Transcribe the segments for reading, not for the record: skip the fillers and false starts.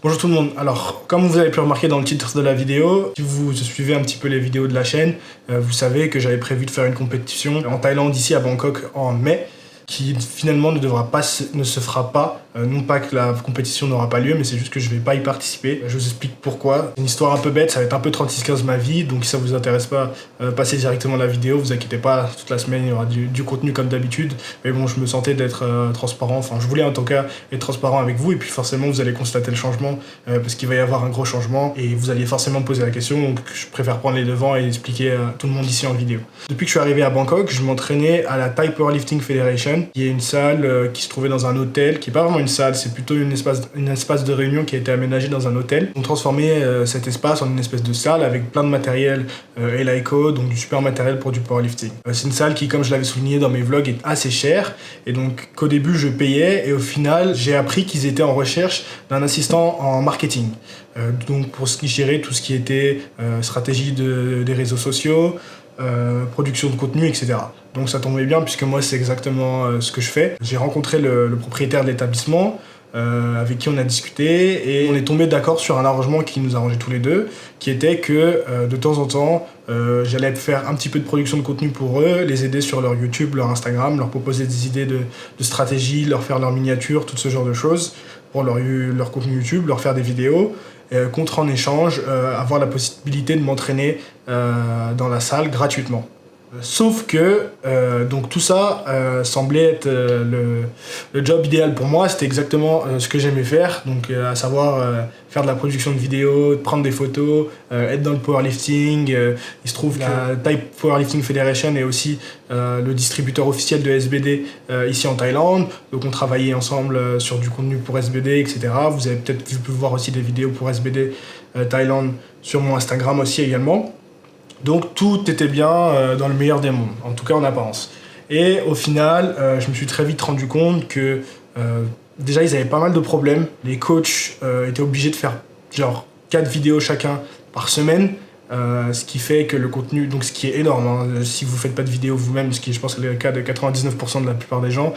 Bonjour tout le monde, alors comme vous avez pu remarquer dans le titre de la vidéo, si vous suivez un petit peu les vidéos de la chaîne, vous savez que j'avais prévu de faire une compétition en Thaïlande, ici à Bangkok en mai, qui finalement ne se fera pas. Non pas que la compétition n'aura pas lieu, mais c'est juste que je vais pas y participer. Je vous explique pourquoi. C'est une histoire un peu bête, ça va être un peu 36-15 ma vie, donc si ça vous intéresse pas, passez directement la vidéo, vous inquiétez pas, toute la semaine il y aura du contenu comme d'habitude. Mais bon, je me sentais d'être transparent, enfin je voulais en tout cas être transparent avec vous, et puis forcément vous allez constater le changement, parce qu'il va y avoir un gros changement, et vous alliez forcément me poser la question, donc je préfère prendre les devants et expliquer à tout le monde ici en vidéo. Depuis que je suis arrivé à Bangkok, je m'entraînais à la Thai Powerlifting Federation, qui est une salle qui se trouvait dans un hôtel, qui est pas vraiment une salle, c'est plutôt un espace de réunion qui a été aménagé dans un hôtel. On transformait cet espace en une espèce de salle avec plein de matériel Eleiko, donc du super matériel pour du powerlifting. C'est une salle qui, comme je l'avais souligné dans mes vlogs, est assez chère, et donc qu'au début je payais, et au final j'ai appris qu'ils étaient en recherche d'un assistant en marketing. Donc pour ce qui gérait tout ce qui était stratégie des réseaux sociaux, production de contenu, etc. Donc ça tombait bien puisque moi c'est exactement ce que je fais. J'ai rencontré le propriétaire de l'établissement avec qui on a discuté, et on est tombé d'accord sur un arrangement qui nous arrangeait tous les deux, qui était que de temps en temps j'allais faire un petit peu de production de contenu pour eux, les aider sur leur YouTube, leur Instagram, leur proposer des idées de stratégie, leur faire leurs miniatures, tout ce genre de choses pour leur contenu YouTube, leur faire des vidéos, contre en échange avoir la possibilité de m'entraîner dans la salle gratuitement. Sauf que donc tout ça semblait être le job idéal pour moi. C'était exactement ce que j'aimais faire, donc à savoir faire de la production de vidéos, prendre des photos, être dans le powerlifting. Il se trouve que la Thai Powerlifting Federation est aussi le distributeur officiel de SBD ici en Thaïlande, donc on travaillait ensemble sur du contenu pour SBD, etc. Vous avez peut-être pu voir aussi des vidéos pour SBD Thaïlande sur mon Instagram aussi également. Donc tout était bien dans le meilleur des mondes, en tout cas en apparence. Et au final, je me suis très vite rendu compte que déjà ils avaient pas mal de problèmes. Les coachs étaient obligés de faire genre 4 vidéos chacun par semaine, ce qui fait que le contenu, donc ce qui est énorme, hein, si vous faites pas de vidéo vous-même, ce qui je pense que c'est le cas de 99% de la plupart des gens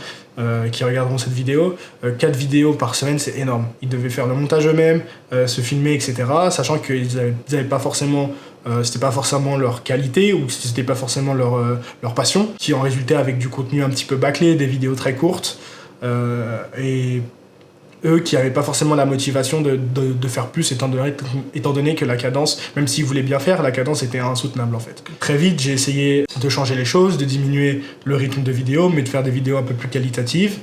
qui regarderont cette vidéo, 4 vidéos par semaine c'est énorme. Ils devaient faire le montage eux-mêmes, se filmer, etc. Sachant qu'ils avaient pas forcément c'était pas forcément leur qualité, ou c'était pas forcément leur passion, qui en résultait avec du contenu un petit peu bâclé, des vidéos très courtes, et eux qui n'avaient pas forcément la motivation de faire plus, étant donné que la cadence, même s'ils voulaient bien faire, la cadence était insoutenable en fait. Très vite, j'ai essayé de changer les choses, de diminuer le rythme de vidéo, mais de faire des vidéos un peu plus qualitatives,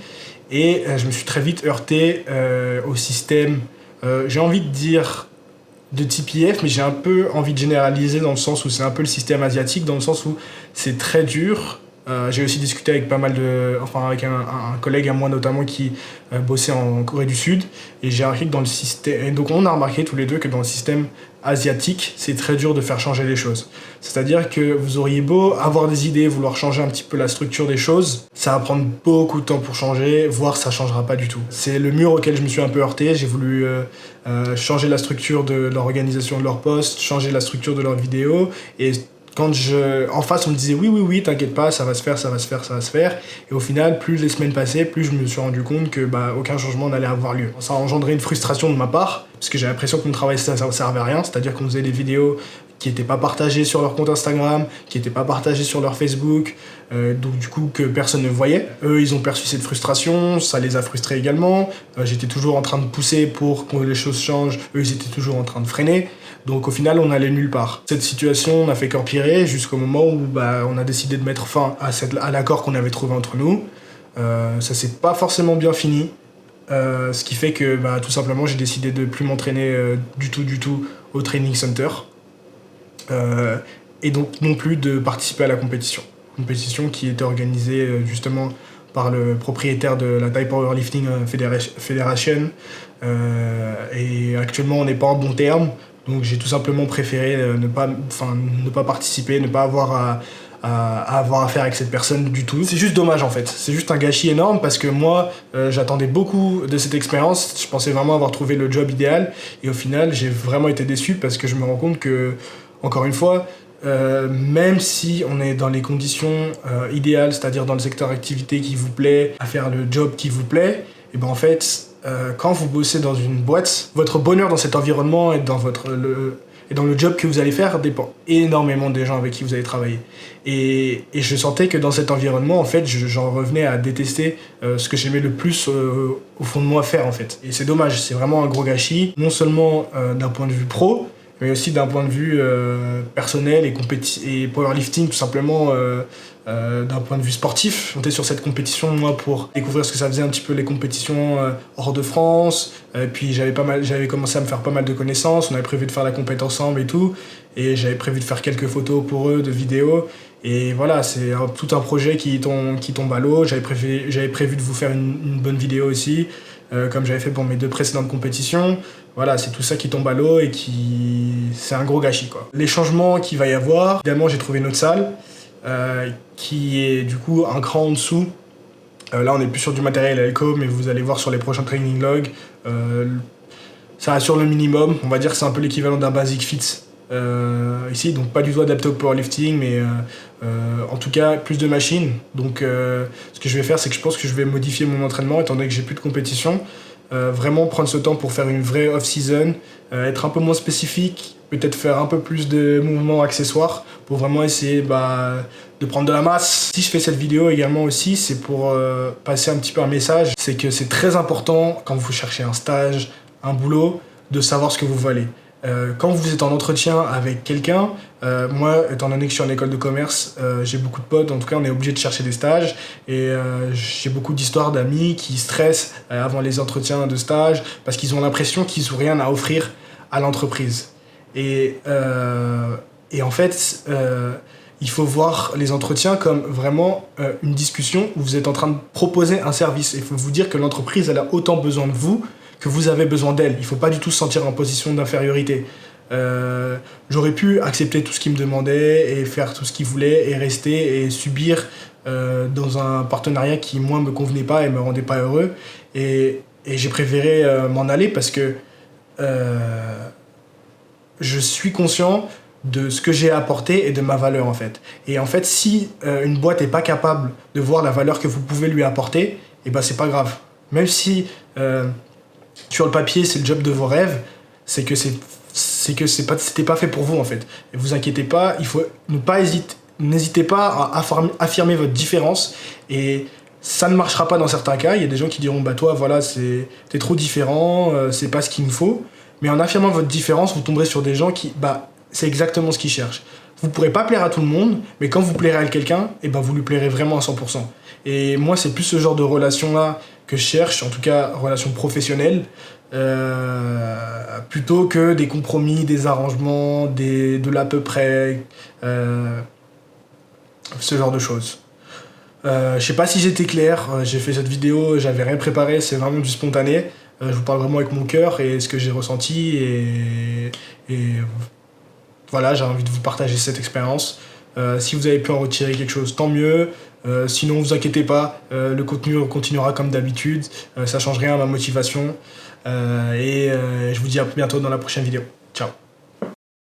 et je me suis très vite heurté au système, j'ai envie de dire de TPF, mais j'ai un peu envie de généraliser dans le sens où c'est un peu le système asiatique, dans le sens où c'est très dur. J'ai aussi discuté avec avec un collègue à moi notamment qui bossait en Corée du Sud, et j'ai remarqué que dans le système, et donc on a remarqué tous les deux que dans le système asiatique, c'est très dur de faire changer les choses. C'est-à-dire que vous auriez beau avoir des idées, vouloir changer un petit peu la structure des choses, ça va prendre beaucoup de temps pour changer, voire ça changera pas du tout. C'est le mur auquel je me suis un peu heurté. J'ai voulu changer la structure de l'organisation de leurs posts, changer la structure de leurs vidéos, et quand en face on me disait oui, t'inquiète pas, ça va se faire, et au final, plus les semaines passaient, plus je me suis rendu compte que aucun changement n'allait avoir lieu. Ça a engendré une frustration de ma part, parce que j'ai l'impression que mon travail ça servait à rien, c'est-à-dire qu'on faisait des vidéos qui n'étaient pas partagées sur leur compte Instagram, qui n'étaient pas partagées sur leur Facebook, donc du coup que personne ne voyait. Eux, ils ont perçu cette frustration, ça les a frustrés également. J'étais toujours en train de pousser pour que les choses changent, eux ils étaient toujours en train de freiner. Donc au final, on allait nulle part. Cette situation n'a fait qu'empirer jusqu'au moment où on a décidé de mettre fin à l'accord qu'on avait trouvé entre nous. Ça s'est pas forcément bien fini, ce qui fait que tout simplement j'ai décidé de plus m'entraîner du tout au training center, et donc non plus de participer à la compétition. Compétition qui était organisée justement par le propriétaire de la Thai Powerlifting Federation, et actuellement on n'est pas en bon terme. Donc j'ai tout simplement préféré ne pas participer, ne pas avoir à avoir affaire avec cette personne du tout. C'est juste dommage en fait, c'est juste un gâchis énorme, parce que moi j'attendais beaucoup de cette expérience, je pensais vraiment avoir trouvé le job idéal, et au final j'ai vraiment été déçu, parce que je me rends compte que, encore une fois, même si on est dans les conditions idéales, c'est-à-dire dans le secteur activité qui vous plaît, à faire le job qui vous plaît, et en fait quand vous bossez dans une boîte, votre bonheur dans cet environnement et dans le job que vous allez faire dépend énormément des gens avec qui vous allez travailler. Et je sentais que dans cet environnement, en fait, j'en revenais à détester ce que j'aimais le plus au fond de moi faire, en fait. Et c'est dommage, c'est vraiment un gros gâchis, non seulement d'un point de vue pro, mais aussi d'un point de vue personnel et powerlifting, tout simplement d'un point de vue sportif. J'étais sur cette compétition, moi, pour découvrir ce que ça faisait un petit peu les compétitions hors de France. Puis j'avais commencé à me faire pas mal de connaissances. On avait prévu de faire la compète ensemble et tout. Et j'avais prévu de faire quelques photos pour eux, de vidéos. Et voilà, c'est tout un projet qui tombe à l'eau. J'avais prévu de vous faire une bonne vidéo aussi, comme j'avais fait pour mes 2 précédentes compétitions. Voilà, c'est tout ça qui tombe à l'eau et c'est un gros gâchis, quoi. Les changements qu'il va y avoir, évidemment, j'ai trouvé une autre salle qui est du coup un cran en dessous. Là, on n'est plus sur du matériel Elco, mais vous allez voir sur les prochains training logs, ça assure le minimum. On va dire que c'est un peu l'équivalent d'un Basic Fit ici, donc pas du tout adapté au powerlifting, mais en tout cas plus de machines. Donc ce que je vais faire, c'est que je pense que je vais modifier mon entraînement étant donné que j'ai plus de compétition. Vraiment prendre ce temps pour faire une vraie off-season, être un peu moins spécifique, peut-être faire un peu plus de mouvements accessoires pour vraiment essayer de prendre de la masse. Si je fais cette vidéo également aussi, c'est pour passer un petit peu un message, c'est que c'est très important quand vous cherchez un stage, un boulot, de savoir ce que vous valez. Quand vous êtes en entretien avec quelqu'un, moi, étant donné que je suis en école de commerce, j'ai beaucoup de potes, en tout cas on est obligé de chercher des stages, et j'ai beaucoup d'histoires d'amis qui stressent avant les entretiens de stage parce qu'ils ont l'impression qu'ils n'ont rien à offrir à l'entreprise. Et en fait, il faut voir les entretiens comme vraiment une discussion où vous êtes en train de proposer un service. Il faut vous dire que l'entreprise elle a autant besoin de vous que vous avez besoin d'elle. Il ne faut pas du tout se sentir en position d'infériorité. J'aurais pu accepter tout ce qu'il me demandait et faire tout ce qu'il voulait et rester et subir dans un partenariat qui, moi, me convenait pas et me rendait pas heureux. Et j'ai préféré m'en aller parce que je suis conscient de ce que j'ai apporté et de ma valeur, en fait. Et en fait, si une boîte n'est pas capable de voir la valeur que vous pouvez lui apporter, eh ben, c'est pas grave. Même si sur le papier, c'est le job de vos rêves, c'est que c'était pas fait pour vous, en fait. Et vous inquiétez pas, il faut n'hésitez pas à affirmer votre différence, et ça ne marchera pas dans certains cas. Il y a des gens qui diront bah toi voilà t'es trop différent, c'est pas ce qu'il me faut. Mais en affirmant votre différence, vous tomberez sur des gens qui c'est exactement ce qu'ils cherchent. Vous pourrez pas plaire à tout le monde, mais quand vous plairez à quelqu'un, et vous lui plairez vraiment à 100%. Et moi, c'est plus ce genre de relation-là que je cherche, en tout cas relation professionnelle, plutôt que des compromis, des arrangements, de l'à peu près, ce genre de choses. Je sais pas si j'étais clair, j'ai fait cette vidéo, j'avais rien préparé, c'est vraiment du spontané. Je vous parle vraiment avec mon cœur et ce que j'ai ressenti, et voilà, j'ai envie de vous partager cette expérience. Si vous avez pu en retirer quelque chose, tant mieux. Sinon, vous inquiétez pas, le contenu continuera comme d'habitude, ça change rien à ma motivation. Et je vous dis à bientôt dans la prochaine vidéo. Ciao.